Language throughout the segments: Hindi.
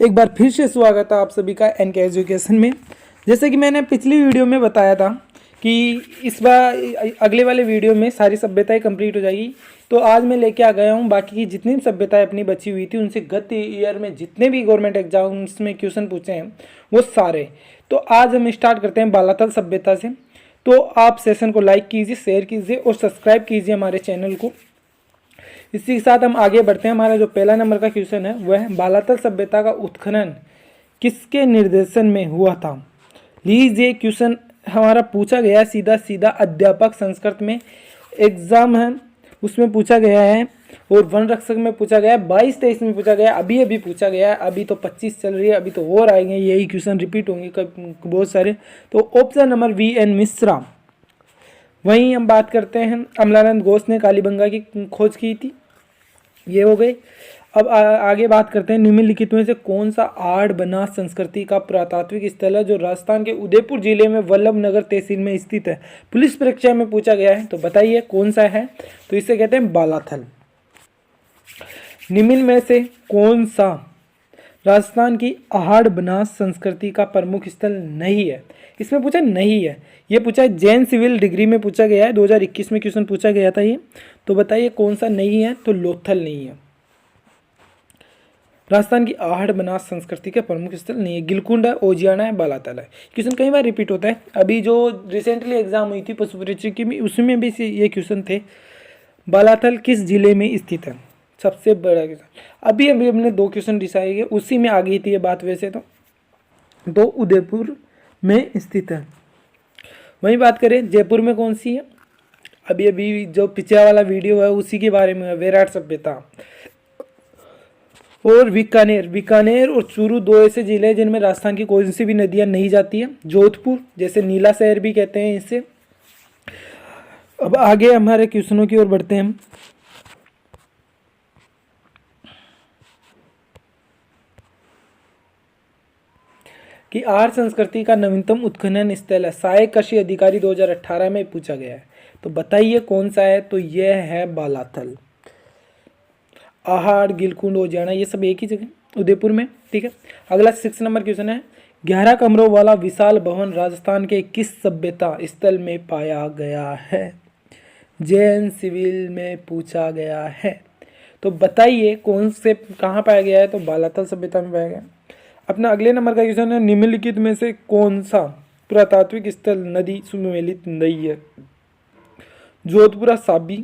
एक बार फिर से स्वागत है आप सभी का एनके एजुकेशन में। जैसे कि मैंने पिछली वीडियो में बताया था कि इस बार अगले वाले वीडियो में सारी सभ्यताएं कंप्लीट हो जाएगी। तो आज मैं लेके आ गया हूँ बाकी की जितनी भी सभ्यताएं अपनी बची हुई थी उनसे गत ईयर में जितने भी गवर्नमेंट एग्जाम्स में क्वेश्चन पूछे हैं वो सारे। तो आज हम स्टार्ट करते हैं बालातल सभ्यता से। तो आप सेशन को लाइक कीजिए, शेयर कीजिए और सब्सक्राइब कीजिए हमारे चैनल को। इसी के साथ हम आगे बढ़ते हैं। हमारा जो पहला नंबर का क्वेश्चन है वह है बालातल सभ्यता का उत्खनन किसके निर्देशन में हुआ था। लीजिए क्वेश्चन हमारा पूछा गया सीधा सीधा अध्यापक संस्कृत में एग्जाम है उसमें पूछा गया है और वन रक्षक में पूछा गया है, 22-23 में पूछा गया, अभी पूछा गया है। अभी तो 25 चल रही है, अभी तो और आएंगे, यही क्वेश्चन रिपीट होंगे बहुत सारे। तो option number V N Mishra. वहीं हम बात करते हैं अमलानंद घोष ने कालीबंगा की खोज की थी, ये हो गई। अब आगे बात करते हैं निम्नलिखित में से कौन सा आड़ बनास संस्कृति का पुरातात्विक स्थल है जो राजस्थान के उदयपुर जिले में वल्लभ नगर तहसील में स्थित है। पुलिस परीक्षा में पूछा गया है, तो बताइए कौन सा है। तो इसे कहते हैं बालाथल। निम्न में से कौन सा राजस्थान की आहाड़ बनास संस्कृति का प्रमुख स्थल नहीं है। इसमें पूछा नहीं है, ये पूछा है जैन सिविल डिग्री में पूछा गया है, 2021 में क्वेश्चन पूछा गया था ये। तो बताइए कौन सा नहीं है। तो लोथल नहीं है, राजस्थान की आहाड़ बनास संस्कृति का प्रमुख स्थल नहीं है। गिलकुंड है, ओजियाना है, बालातल है। क्वेश्चन कई बार रिपीट होता है। अभी जो रिसेंटली एग्जाम हुई थी पशु परीक्षा की उसमें भी ये क्वेश्चन थे। बालातल किस जिले में स्थित है, सबसे बड़ा क्वेश्चन। अभी हमने 2 क्वेश्चन डिसाइड किए, उसी में आ गई थी ये बात। वैसे तो उदयपुर में स्थित है। वहीं बात करें जयपुर में कौन सी है, अभी जो पिछला वाला वीडियो है उसी के बारे में है, विराट सभ्यता। और बीकानेर और चूरू 2 ऐसे जिले हैं जिनमें राजस्थान की कोई सी भी नदियां नहीं जाती है। जोधपुर जैसे नीला शहर भी कहते हैं इसे। अब आगे हमारे क्वेश्चनों की ओर बढ़ते हैं हम। कि आर्य संस्कृति का नवीनतम उत्खनन स्थल है सहायक कृषि अधिकारी 2018 में पूछा गया है। तो बताइए कौन सा है। तो यह है बालाथल। आहाड़, गिलकुंड, ओजियाना ये सब एक ही जगह उदयपुर में, ठीक है। अगला 6 नंबर क्वेश्चन है 11 कमरों वाला विशाल भवन राजस्थान के किस सभ्यता स्थल में पाया गया है। जैन सिविल में पूछा गया है। तो बताइए कौन से कहाँ पाया गया है। तो बालातल सभ्यता में पाया गया। अपना अगले नंबर का क्वेश्चन है निम्नलिखित में से कौन सा पुरातात्विक स्थल नदी सुमेलित नहीं है। जोधपुरा साबी,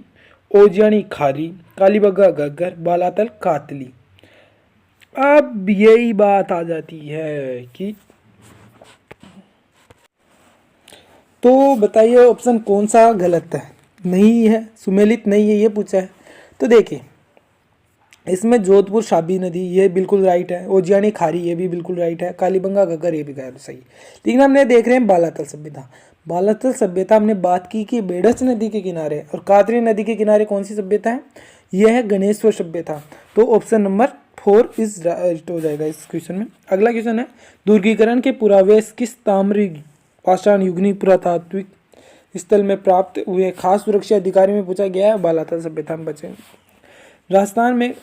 ओजियानी खारी, कालीबंगा घग्गर, बालातल कातली। अब यही बात आ जाती है कि तो बताइए ऑप्शन कौन सा गलत है। नहीं है, सुमेलित नहीं है ये पूछा है। तो देखिए इसमें जोधपुर साबी नदी ये बिल्कुल राइट है, ओजियानी खारी ये भी बिल्कुल राइट है, कालीबंगा घग्गर ये भी सही। लेकिन हमने देख रहे हैं बालातल सभ्यता। बालातल सभ्यता हमने बात की कि बेडस नदी के किनारे और कातरी नदी के किनारे कौन सी सभ्यता है, यह है गणेश्वर सभ्यता। तो ऑप्शन नंबर 4 इज राइट हो जाएगा इस क्वेश्चन में। अगला क्वेश्चन है दुर्गीकरण के पुरावेश किस ताम्र पाषाण युगनी पुरातात्विक स्थल में प्राप्त हुए। खास सुरक्षा अधिकारी में पूछा गया है, बालातल सभ्यता में बचे राजस्थान में।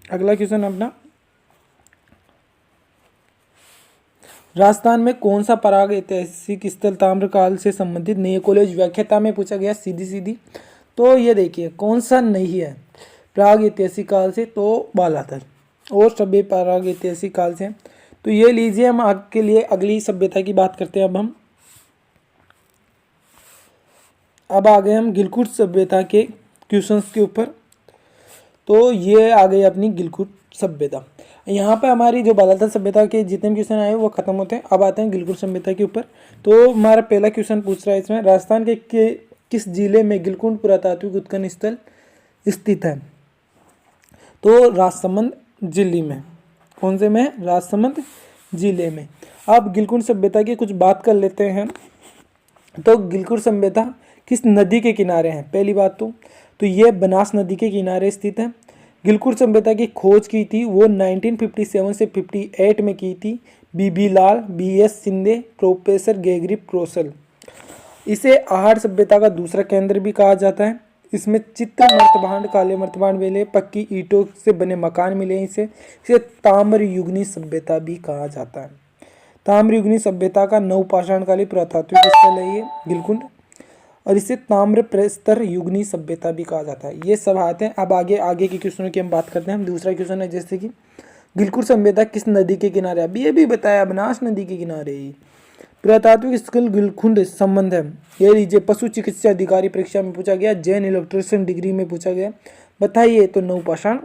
अगला क्वेश्चन अपना राजस्थान में कौन सा पराग ऐतिहासिक स्थल ताम्रकाल से संबंधित नहीं है। कॉलेज व्याख्याता में पूछा गया सीधी। तो ये देखिए कौन सा नहीं है प्राग ऐतिहासिक काल से। तो बालातल और सभी पराग ऐतिहासिक काल से। तो ये लीजिए हम आपके लिए अगली सभ्यता की बात करते हैं। अब आ गए हम गिलकुट सभ्यता के क्वेश्चंस के ऊपर। तो ये आ गई अपनी गिलकुट सभ्यता। यहाँ पे हमारी जो बालातल सभ्यता के जितने भी क्वेश्चन आए वो खत्म होते हैं। अब आते हैं गिलकुट सभ्यता के ऊपर। तो हमारा पहला क्वेश्चन पूछ रहा है इसमें राजस्थान के किस जिले में गिलकुट पुरातात्विक उत्खनन स्थल स्थित है। तो राजसमंद जिले में। कौन से में? राजसमंद जिले में। अब गिलकुट सभ्यता की कुछ बात कर लेते हैं। तो गिलकुट सभ्यता किस नदी के किनारे है। पहली बात तो ये बनास नदी के किनारे स्थित है। गिलकुट सभ्यता की खोज की थी वो 1957 से 58 में की थी बीबी लाल, BS शिंदे, प्रोफेसर गेगरी प्रोसल। इसे आहाड़ सभ्यता का दूसरा केंद्र भी कहा जाता है। इसमें चित्र मर्तभांड, काले मर्तभांड मिले, पक्की ईंटों से बने मकान मिले। इसे ताम्रयुगीन सभ्यता भी कहा जाता है। ताम्रयुगीन सभ्यता का नवपाषाणकालीन पुरातात्विक स्थल है ये गिलकुंड, और इसे ताम्र प्रस्तर युगनी सभ्यता भी कहा जाता है। ये सब आते हैं। अब आगे आगे के क्वेश्चनों की हम बात करते हैं। दूसरा क्वेश्चन है जैसे कि गिलकुंड सभ्यता किस नदी के किनारे? अभी ये भी बताया, बनास नदी के किनारे ही। पुरातात्विक स्थल गिलकुंड संबंध है। ये लीजिए, पशु चिकित्सा अधिकारी परीक्षा में पूछा गया, जैन इलेक्ट्रिशियन डिग्री में पूछा गया। बताइए, तो नवपाषाण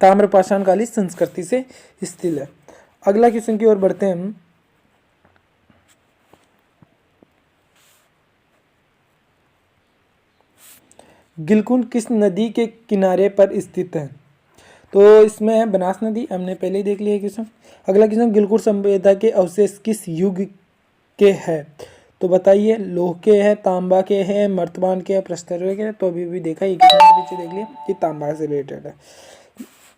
ताम्रपाषाण कालीन संस्कृति से स्थित है। अगला क्वेश्चन की ओर बढ़ते हैं हम। गिलकुंड किस नदी के किनारे पर स्थित है? तो इसमें है बनास नदी, हमने पहले ही देख लिया क्वेश्चन। अगला क्वेश्चन, गिलकुंड सभ्यता के अवशेष किस युग के हैं? तो बताइए, लोह के हैं, तांबा के हैं, मर्तबान के हैं, प्रस्तर के हैं। तो अभी भी देखा, ये क्वेश्चन के पीछे देख लिया, ये तांबा से रिलेटेड है।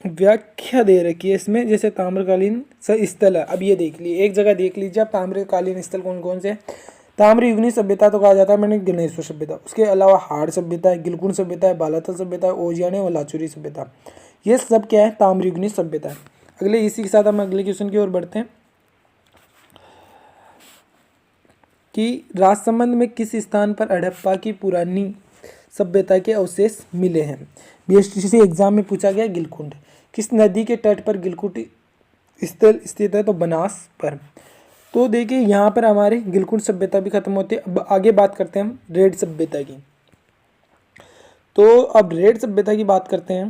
व्याख्या दे रखी है इसमें, जैसे ताम्रकालीन स्थल है। अब ये देख लिए, एक जगह देख लीजिए आप, ताम्रकालीन स्थल कौन कौन से हैं। ताम्रयुगीन सभ्यता तो कहा जाता है मैंने गणेश्वर सभ्यता, उसके अलावा हाड़ सभ्यता है, गिलकुंड सभ्यता है, बालाथल सभ्यता है, ओजियाने और लाचुरी सभ्यता, ये सब क्या है? ताम्रयुगीन सभ्यता है। अगले इसी के साथ हम अगले क्वेश्चन की ओर बढ़ते हैं कि राजसमंद में किस स्थान पर हड़प्पा की पुरानी सभ्यता के अवशेष मिले हैं? बीएसटीसी एग्जाम में पूछा गया। गिलकुंड किस नदी के तट पर गिलकुंड स्थल स्थित है? तो बनास पर। तो देखिए, यहाँ पर हमारी गिलकुंड सभ्यता भी खत्म होती है। अब आगे बात करते हैं हम रेड सभ्यता की। तो अब रेड सभ्यता की बात करते हैं।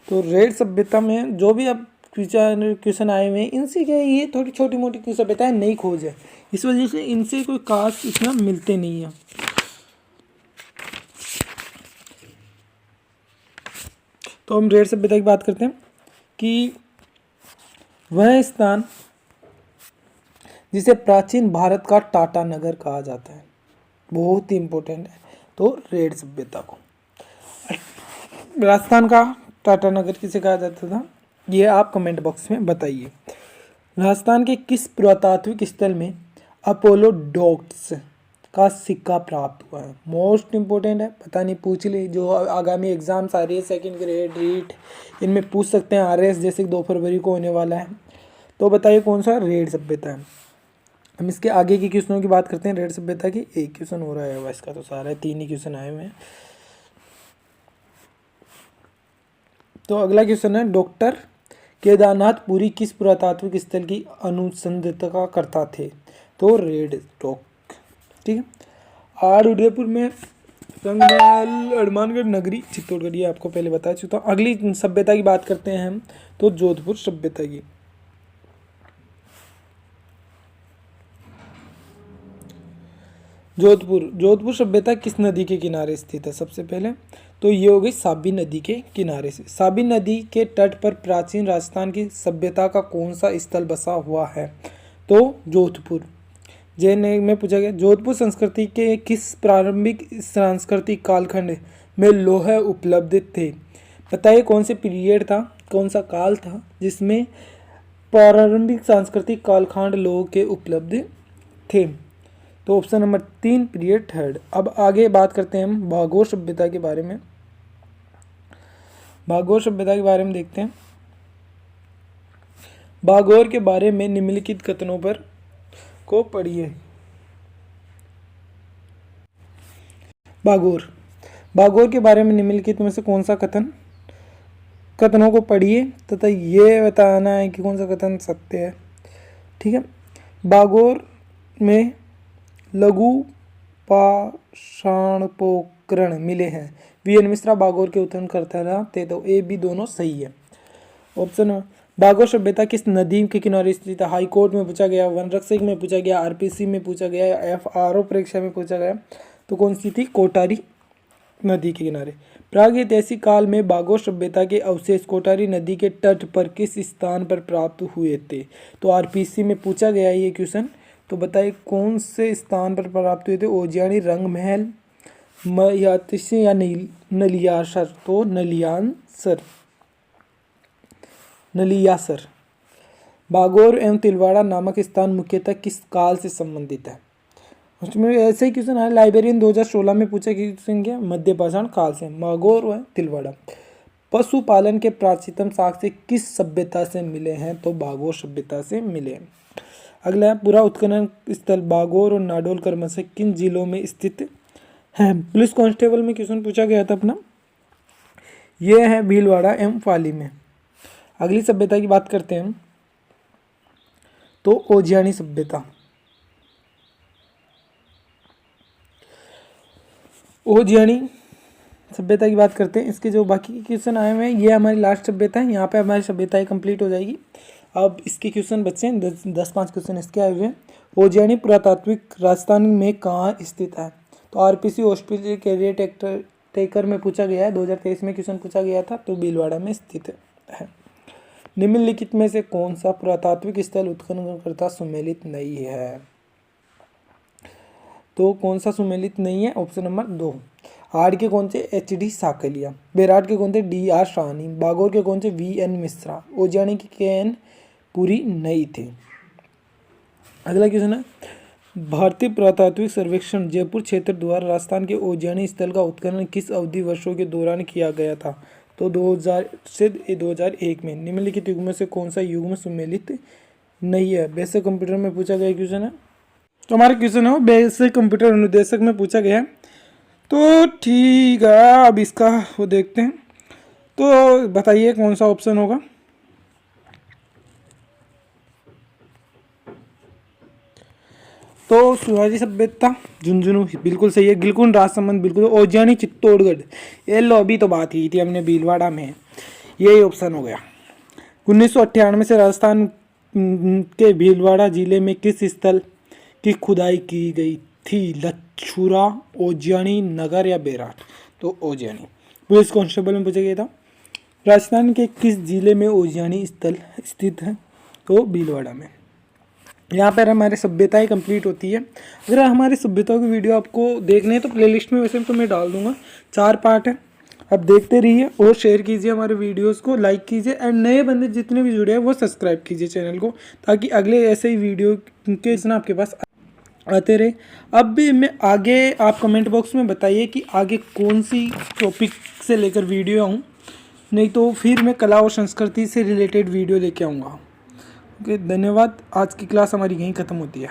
तो रेड सभ्यता में जो भी अब क्वेश्चन आए हुए हैं, इनसे क्या है, ये थोड़ी छोटी मोटी सभ्यताएं नई खोज है, इस वजह से इनसे कोई खास इतना मिलते नहीं है। तो हम रेड सभ्यता की बात करते हैं कि वह स्थान जिसे प्राचीन भारत का टाटा नगर कहा जाता है, बहुत ही इंपॉर्टेंट है। तो रेड सभ्यता को राजस्थान का टाटा नगर किसे कहा जाता था, ये आप कमेंट बॉक्स में बताइए। राजस्थान के किस पुरातात्विक स्थल में अपोलो डॉक्स का सिक्का प्राप्त हुआ है? मोस्ट इंपॉर्टेंट है, पता नहीं पूछ ली, जो आगामी एग्जाम्स आ रही है, सेकंड ग्रेड रीट, इनमें पूछ सकते हैं। आरएस जैसे 2 फरवरी को होने वाला है। तो बताइए कौन सा रेड सभ्यता है। हम इसके आगे की क्वेश्चनों की बात करते हैं। रेड सभ्यता की एक क्वेश्चन हो रहा है, इसका तो सारा है, 3 ही क्वेश्चन आए हुए हैं। तो अगला क्वेश्चन है, डॉक्टर केदारनाथ पुरी किस पुरातात्विक स्थल की अनुसंधान करता थे? तो रेड टॉक, ठीक है। आर उदयपुर में, संगमरमर, हनुमानगढ़ नगरी, चित्तौड़गढ़, ये आपको पहले बता चुका हूँ। अगली सभ्यता की बात करते हैं हम, तो जोधपुर सभ्यता की। जोधपुर सभ्यता किस नदी के किनारे स्थित है? सबसे पहले तो ये हो गई साबी नदी के किनारे से। साबी नदी के तट पर प्राचीन राजस्थान की सभ्यता का कौन सा स्थल बसा हुआ है? तो जोधपुर। जैन में पूछा गया, जोधपुर संस्कृति के किस प्रारंभिक सांस्कृतिक कालखंड में लोह उपलब्ध थे? बताइए कौन से पीरियड था, कौन सा काल था जिसमें प्रारंभिक सांस्कृतिक कालखंड लोह के उपलब्ध थे? तो ऑप्शन नंबर 3 पीरियड थर्ड। अब आगे बात करते हैं हम भागोर सभ्यता के बारे में। भागोर सभ्यता के बारे में देखते हैं। भागोर के बारे में निम्नलिखित कथनों पर को पढ़िए। भागोर के बारे में निम्नलिखित में से कौन सा कथनों को पढ़िए तथा ये बताना है कि कौन सा कथन सत्य है, ठीक है। भागोर में लघु पाषाणोपकरण मिले हैं। वीएन मिश्रा भागोर के उत्खनन करता थे, तो ए बी दोनों सही है। ऑप्शन भागोर सभ्यता किस नदी के किनारे स्थित है? हाई कोर्ट में पूछा गया, वन रक्षक में पूछा गया, आरपीसी में पूछा गया, एफआरओ परीक्षा में पूछा गया। तो कौन सी थी? कोटारी नदी के किनारे। प्रागैतिहासिक काल में भागोर सभ्यता के अवशेष कोटारी नदी के तट पर किस स्थान पर प्राप्त हुए थे? तो आरपीसी में पूछा गया ये क्वेश्चन। तो बताइए कौन से स्थान पर प्राप्त हुए थे? ओजियानी, रंग महल, मयातिशी या नलियासर? तो नलियासर। भागोर एवं तिलवाड़ा नामक स्थान मुख्यतः किस काल से संबंधित है? उसमें ऐसे ही क्वेश्चन आया। लाइब्रेरियन 2016 में पूछा क्वेश्चन क्या, मध्य पाषाण काल से, मागोर व तिलवाड़ा। पशुपालन के प्राचीनतम साक्ष्य किस सभ्यता से मिले हैं, तो बागोर सभ्यता से मिले हैं। अगला है, पूरा उत्खनन स्थल बागोर और नाडोल क्रमशः किन जिलों में स्थित है। पुलिस कांस्टेबल में क्वेश्चन पूछा गया था अपना, ये है भीलवाड़ा एवं पाली में। अगली सभ्यता की बात करते हैं तो ओजियानी सभ्यता। ओजियानी सभ्यता की बात करते हैं। इसके जो बाकी के क्वेश्चन आए हुए हैं, ये हमारी लास्ट सभ्यता है, यहाँ पे हमारी सभ्यताएं कंप्लीट हो जाएगी। अब इसके क्वेश्चन बच्चे हैं 10-5 क्वेश्चन इसके आए हुए हैं। ओजियानी पुरातात्विक राजस्थान में कहाँ स्थित है, तो आरपीसी ऑस्ट्रेलिया कैरियर टेकर में पूछा गया है, 2023 में क्वेश्चन पूछा गया था, तो भीलवाड़ा में स्थित है। निम्नलिखित में से कौन सा पुरातात्विक स्थल उत्खननकर्ता सुमेलित नहीं है, तो कौन सा सुमेलित नहीं है, ऑप्शन नंबर 2। हाड़ के कौन से एच.डी. साकलिया, बेराट के कौन से डी.आर. शाहनी, बागोर के कौन से वी.एन. मिश्रा, ओजियानी की केन पूरी नहीं थे। अगला क्वेश्चन है, भारतीय पुरातात्विक सर्वेक्षण जयपुर क्षेत्र द्वारा राजस्थान के ओजियानी स्थल का उत्खनन किस अवधि वर्षों के दौरान किया गया था, तो 2000 से 2001 में। निम्नलिखित युग में से कौन सा युग में सुमेलित नहीं है, बेसिक कंप्यूटर में पूछा गया क्वेश्चन है। तो हमारा क्वेश्चन है बेसिक कंप्यूटर अनुदेशक में पूछा गया है, तो ठीक है अब इसका वो देखते हैं। तो बताइए कौन सा ऑप्शन होगा। तो शिवाजी सभ्यता, झुंझुनू बिल्कुल सही है, गिलकुंड राजसमंद बिल्कुल, ओजियानी चित्तौड़गढ़, ये लो अभी तो बात की थी हमने भीलवाड़ा में, यही ऑप्शन हो गया। 1998 से राजस्थान के भीलवाड़ा जिले में किस स्थल की खुदाई की गई थी, लछुरा, ओजियानी, नगर या बेराट, तो ओजियानी। पुलिस कांस्टेबल में पूछा गया था, राजस्थान के किस जिले में ओजियानी स्थल स्थित है, तो भीलवाड़ा में। यहाँ पर हमारी सभ्यताएं कंप्लीट होती है। अगर हमारी सभ्यताओं की वीडियो आपको देखने हैं तो प्लेलिस्ट में वैसे तो मैं डाल दूंगा, 4 पार्ट है, अब देखते रहिए और शेयर कीजिए हमारे वीडियोस को, लाइक कीजिए एंड नए बंदे जितने भी जुड़े हैं वो सब्सक्राइब कीजिए चैनल को, ताकि अगले ऐसे ही वीडियो के इसमें आपके पास आते रहे। अब भी मैं आगे आप कमेंट बॉक्स में बताइए कि आगे कौन सी टॉपिक से लेकर वीडियो आऊँ, नहीं तो फिर मैं कला और संस्कृति से रिलेटेड वीडियो लेके आऊँगा। ओके, धन्यवाद। आज की क्लास हमारी यहीं ख़त्म होती है।